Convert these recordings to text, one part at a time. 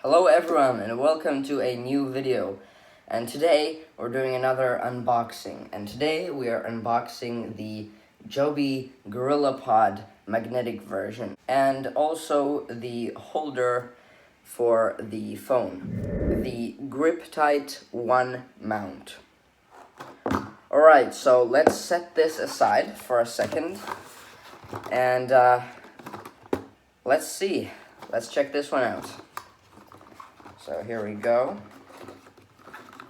Hello everyone and welcome to a new video, and today we're doing another unboxing, and today we are unboxing the JOBY GorillaPod magnetic version and also the holder for the phone, the Griptight 1 mount. Alright, so let's set this aside for a second and let's see. Let's check this one out. So here we go.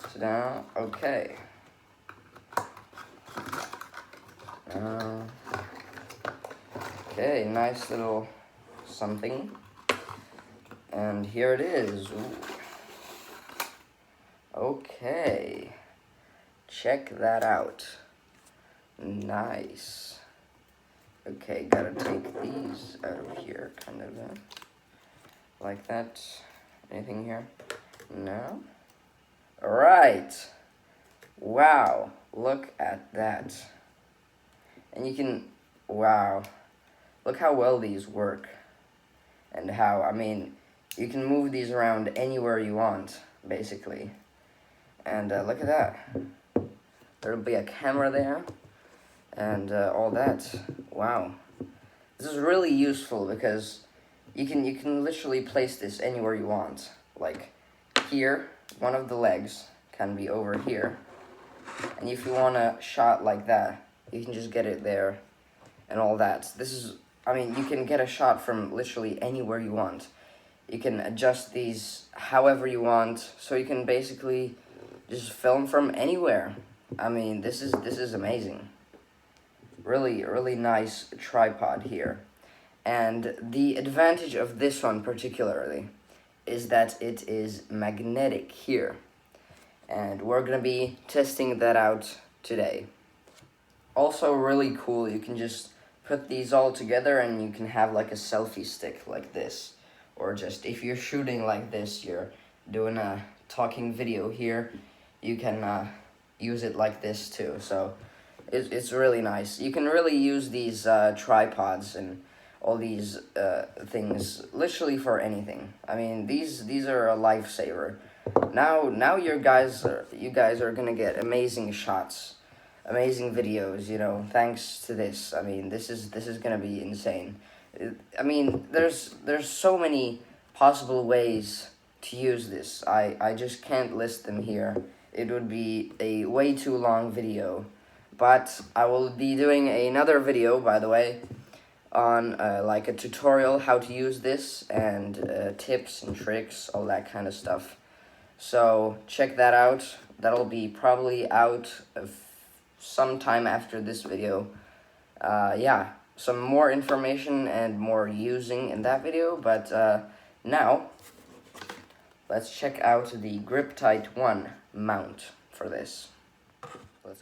Sit down. Okay. Okay, nice little something. And here it is. Ooh. Okay. Check that out. Nice. Okay, gotta take these out of here, kind of like that. Anything here? No? Alright. Wow. Look at that. And you can, wow. Look how well these work. And how, I mean, you can move these around anywhere you want, basically. And look at that. There'll be a camera there. And all that. Wow. This is really useful because you can literally place this anywhere you want. Like here, one of the legs can be over here. And if you want a shot like that, you can just get it there and all that. This is, I mean, you can get a shot from literally anywhere you want. You can adjust these however you want, so you can basically just film from anywhere. I mean, this is amazing. Really, really nice tripod here. And the advantage of this one particularly is that it is magnetic here. And we're going to be testing that out today. Also really cool, you can just put these all together and you can have like a selfie stick like this. Or just if you're shooting like this, you're doing a talking video here, you can use it like this too. So it's really nice. You can really use these tripods and all these things literally for anything. I mean, these are a lifesaver. Now you guys are gonna get amazing shots, amazing videos, you know, thanks to this. I mean, this is gonna be insane. I mean, there's so many possible ways to use this. I just can't list them here. It would be a way too long video. But I will be doing another video, by the way, on like a tutorial how to use this and tips and tricks, all that kind of stuff. So check that out. That'll be probably out sometime after this video. Yeah, some more information and more using in that video, but now let's check out the Griptight 1 mount for this.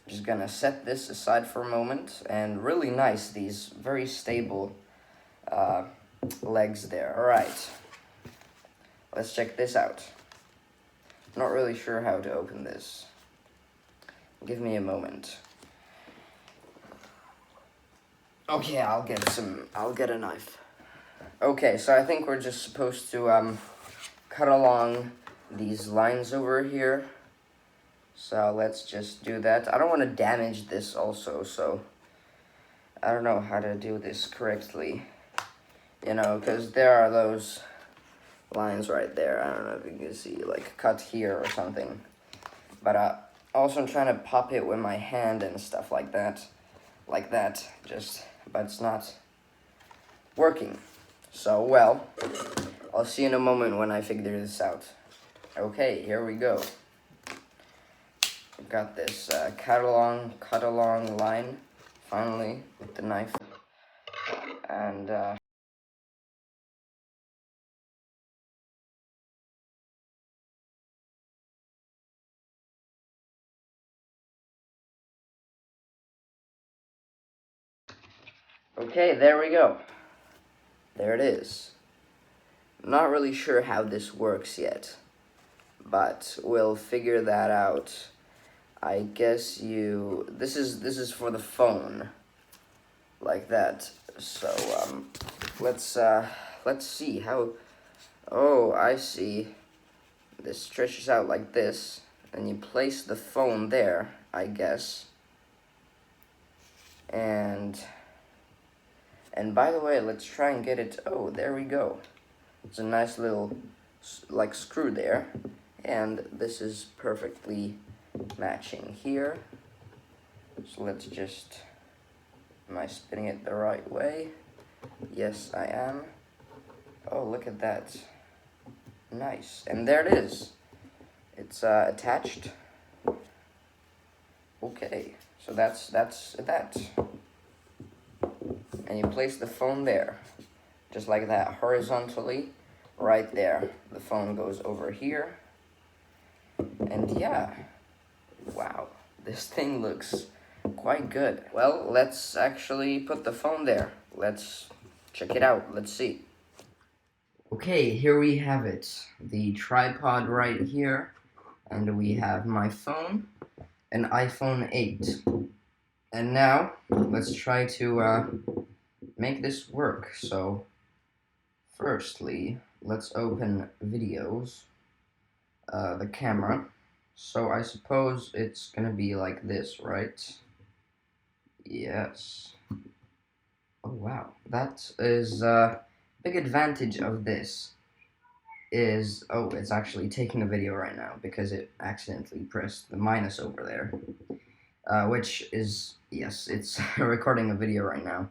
Just gonna set this aside for a moment, and really nice, these very stable legs there. Alright, let's check this out. Not really sure how to open this. Give me a moment. Okay, I'll get a knife. Okay, so I think we're just supposed to cut along these lines over here. So let's just do that. I don't want to damage this also, so I don't know how to do this correctly. You know, because there are those lines right there. I don't know if you can see, like cut here or something. But also I'm trying to pop it with my hand and stuff like that. Like that, just, but it's not working. So, well, I'll see you in a moment when I figure this out. Okay, here we go. Got this cut along line finally with the knife, and okay, there we go. There it is. Not really sure how this works yet, but we'll figure that out. I guess this is for the phone, like that. So let's see how Oh, I see. This stretches out like this, and you place the phone there, I guess. And by the way, let's try and get it. Oh, there we go. It's a nice little like screw there, and this is perfectly matching here. So let's just, am I spinning it the right way? Yes, I am. Oh, look at that. Nice. And there it is. It's attached. Okay, so that's that. And you place the phone there, just like that, horizontally, right there. The phone goes over here. And yeah, wow, this thing looks quite good. Well, let's actually put the phone there. Let's check it out. Let's see. Okay, here we have it. The tripod right here. And we have my phone, an iPhone 8. And now, let's try to make this work. So, firstly, let's open videos, the camera. So I suppose it's gonna be like this, right? Yes. Oh wow, that is big advantage of this is, oh, it's actually taking a video right now because it accidentally pressed the minus over there. Which is, yes, it's recording a video right now.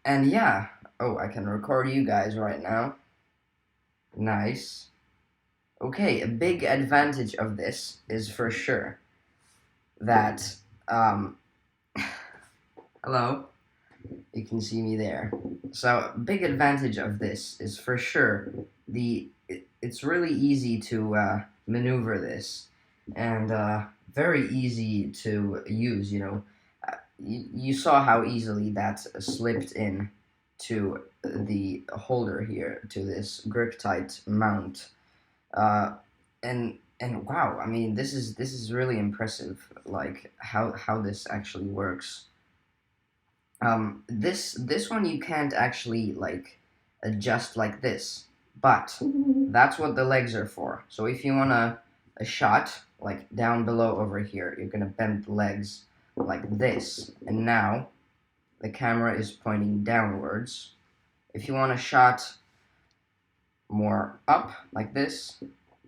And yeah, oh, I can record you guys right now. Nice. Okay, a big advantage of this is for sure that, hello, you can see me there. So, a big advantage of this is for sure it's really easy to maneuver this, and very easy to use, you know. You saw how easily that slipped in to the holder here, to this Griptight mount. And wow, I mean, this is really impressive, like how this actually works. This one you can't actually like adjust like this, but that's what the legs are for. So if you want a shot like down below over here, you're gonna bend the legs like this, and now the camera is pointing downwards. If you want a shot more up like this,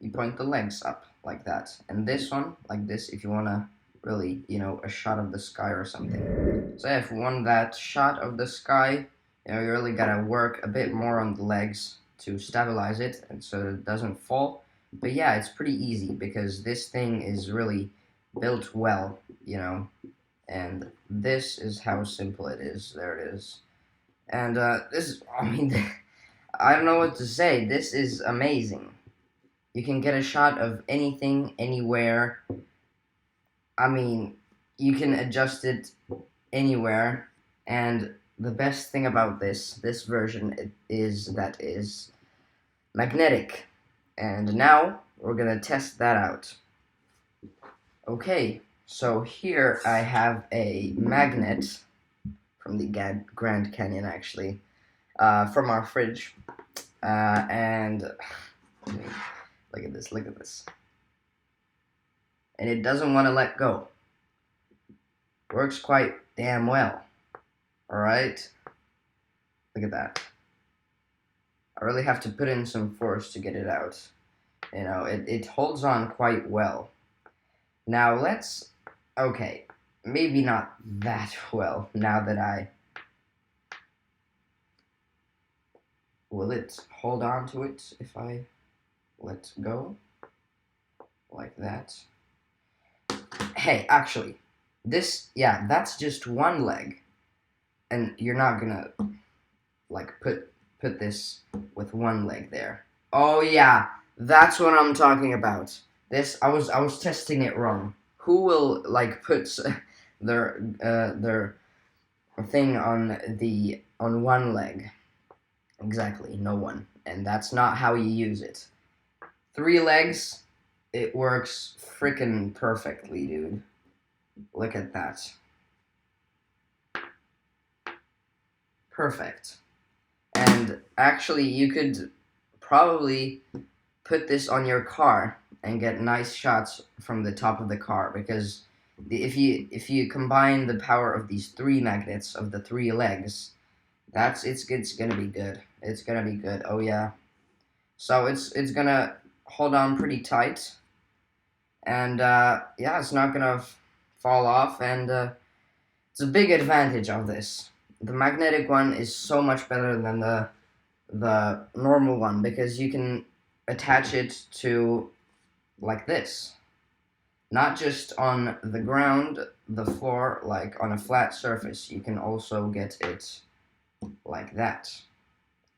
you point the legs up like that, and this one like this if you want to really, you know, a shot of the sky or something. So if you want that shot of the sky, you know, you really gotta work a bit more on the legs to stabilize it and so it doesn't fall. But yeah, it's pretty easy because this thing is really built well, you know, and this is how simple it is. There it is. And this is, I mean, I don't know what to say. This is amazing. You can get a shot of anything, anywhere. I mean, you can adjust it anywhere. And the best thing about this version is that is magnetic. And now we're gonna test that out. Okay, so here I have a magnet from the Grand Canyon, actually, from our fridge. And look at this, look at this. And it doesn't want to let go. Works quite damn well. Alright? Look at that. I really have to put in some force to get it out. You know, it holds on quite well. Now let's, okay, maybe not that well now that will it hold on to it if I let go? Like that. Hey, actually, this, yeah, that's just one leg. And you're not gonna, like, put this with one leg there. Oh yeah, that's what I'm talking about. This, I was testing it wrong. Who will, like, put their thing on one leg? Exactly, no one. And that's not how you use it. 3 legs, it works frickin' perfectly, dude. Look at that. Perfect. And actually, you could probably put this on your car and get nice shots from the top of the car, because if you combine the power of these 3 magnets of the 3 legs, it's gonna be good. It's gonna be good. Oh yeah. So it's gonna hold on pretty tight, and yeah, it's not gonna fall off, and it's a big advantage of this. The magnetic one is so much better than the normal one, because you can attach it to like this, not just on the ground, the floor, like on a flat surface. You can also get it like that.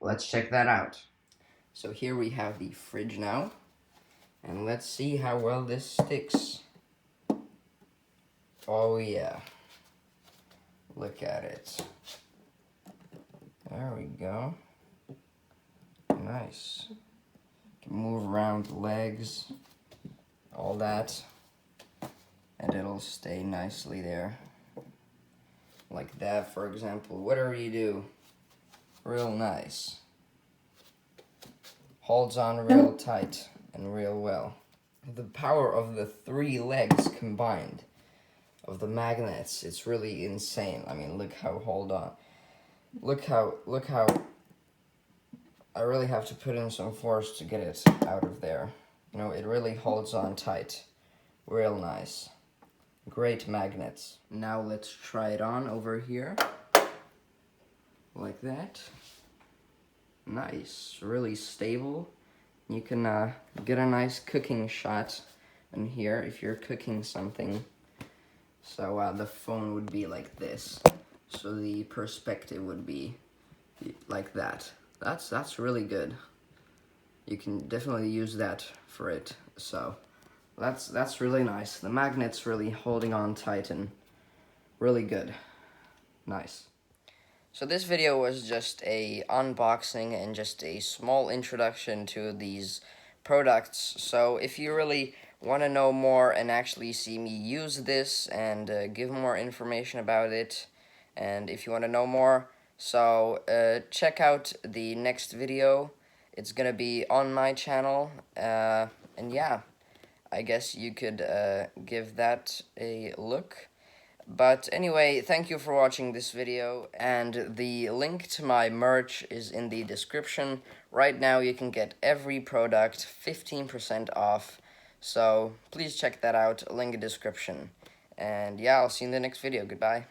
Let's check that out. So here we have the fridge now, and let's see how well this sticks. Oh yeah, look at it. There we go. Nice. Can move around the legs, all that, and it'll stay nicely there. Like that, for example. Whatever you do, real nice. Holds on real tight and real well. The power of the 3 legs combined, of the magnets, it's really insane. I mean, look how, hold on. Look how, I really have to put in some force to get it out of there. You know, it really holds on tight. Real nice. Great magnets. Now let's try it on over here. Like that. Nice. Really stable. You can get a nice cooking shot in here if you're cooking something. So the phone would be like this. So the perspective would be like that. That's really good. You can definitely use that for it. So that's really nice. The magnet's really holding on tight and really good. Nice. So this video was just a unboxing and just a small introduction to these products. So if you really want to know more and actually see me use this and give more information about it, and if you want to know more, so check out the next video. It's gonna be on my channel, and yeah, I guess you could give that a look. But anyway, thank you for watching this video, and the link to my merch is in the description. Right now you can get every product 15% off, so please check that out, link in the description. And yeah, I'll see you in the next video. Goodbye.